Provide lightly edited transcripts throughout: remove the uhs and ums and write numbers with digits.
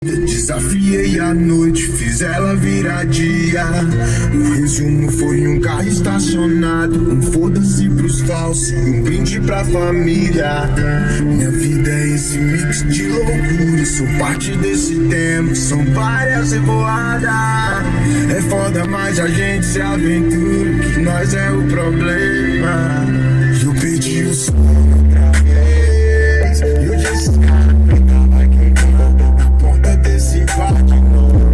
Desafiei a noite, fiz ela virar dia. O resumo foi um carro estacionado, um foda-se pros falsos e um brinde pra família. Minha vida é esse mix de loucura, sou parte desse tempo, são várias revoadas. É foda, mas a gente se aventura, que nós é o problema. Eu perdi o sono outra vez, e hoje esse cara vai queimando na ponta desse bar de novo.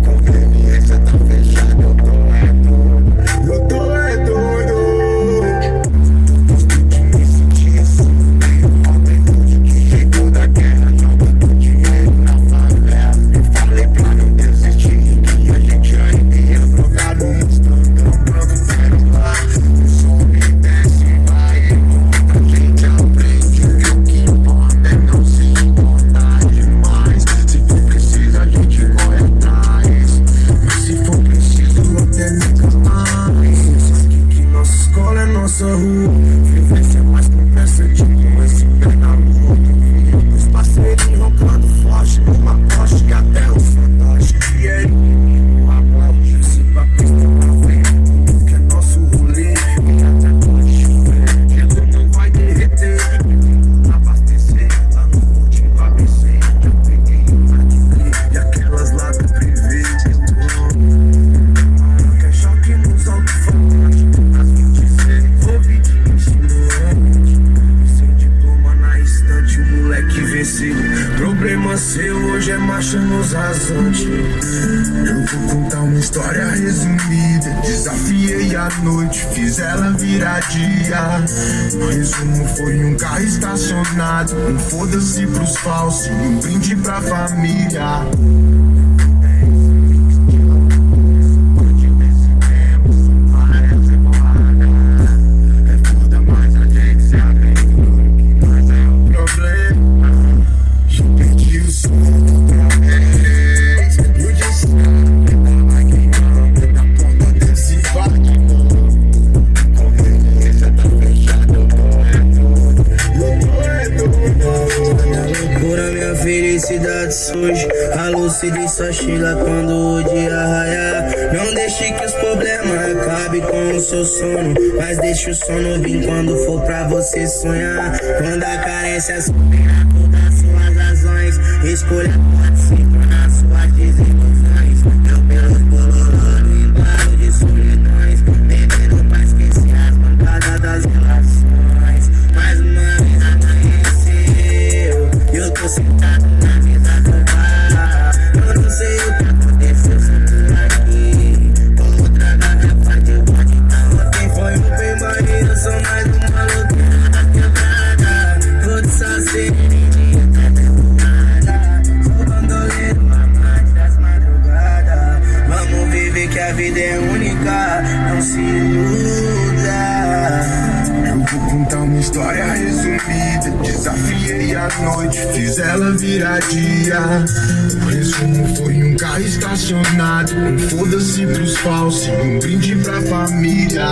Conveniência tá fechada, eu tô é doido. Gostei de me sentir assim, meio Robin que chegou da guerra, jogando dinheiro na favela. Eu falei pra não desistir, que a gente ainda ia drogado, mostrando branco, quero lá. O som me desce, vai, enquanto a gente aprende que o que importa é não se importar demais. Se for preciso a gente corre atrás, mas se for preciso até nunca mais. Que nossa escola é nossa rua, vivência mais conversa de um, esse pé na lua. Os parceirinhos roncando forte, numa poste que até o fantástico e é no aplaude. Se pra pista pra frente, que é nosso rolê, e até pode chover, gelo não vai derreter. Abastecer, lá no monte, no ABC, já peguei uma de e aquelas latas privê. Quer choque nos alto-falantes, nas 26, ouvi de insinuante. Sem diploma na estante, o moleque venceu. Problema seu, hoje é marcha nos rasantes. Eu vou contar uma história resumida. Desafiei a noite, fiz ela virar dia. O resumo foi um carro estacionado, um foda-se pros falsos e um brinde pra família. É foda, mas a gente se aventura, que nós é o problema. Eu perdi o sono outra vez, e hoje esse cara vai queimando na ponta desse bar de novo. Conveniência tá fechada, eu tô é doido. Minha loucura, minha felicidade surge. A lucidez só chega quando o dia raiar. Não deixe que os problemas acabem com o seu sono, mas deixe o sono vir quando for pra você sonhar. Quando a carência supera todas suas razões, escolha pode se tornar suas desilusões. Eu pelos bololô, embalo de solidões, bebendo pra esquecer as mancadas das relações. Mais uma vez amanheceu, e eu tô sentado na mesa do bar. Eu não sei o que aconteceu, só tô aqui com outra garrafa de vodka. Ontem foi um bem banho, eu sou mais uma loucura da quebrada. Tô de saceria, tá derrubada. Sou bandoleiro, amante das madrugadas. Vamos viver que a vida é única, não se iluda. Eu vou contar uma história resumida. Desafiei a noite, fiz ela virar dia. O resumo foi um carro estacionado, um foda-se pros falsos e um brinde pra família.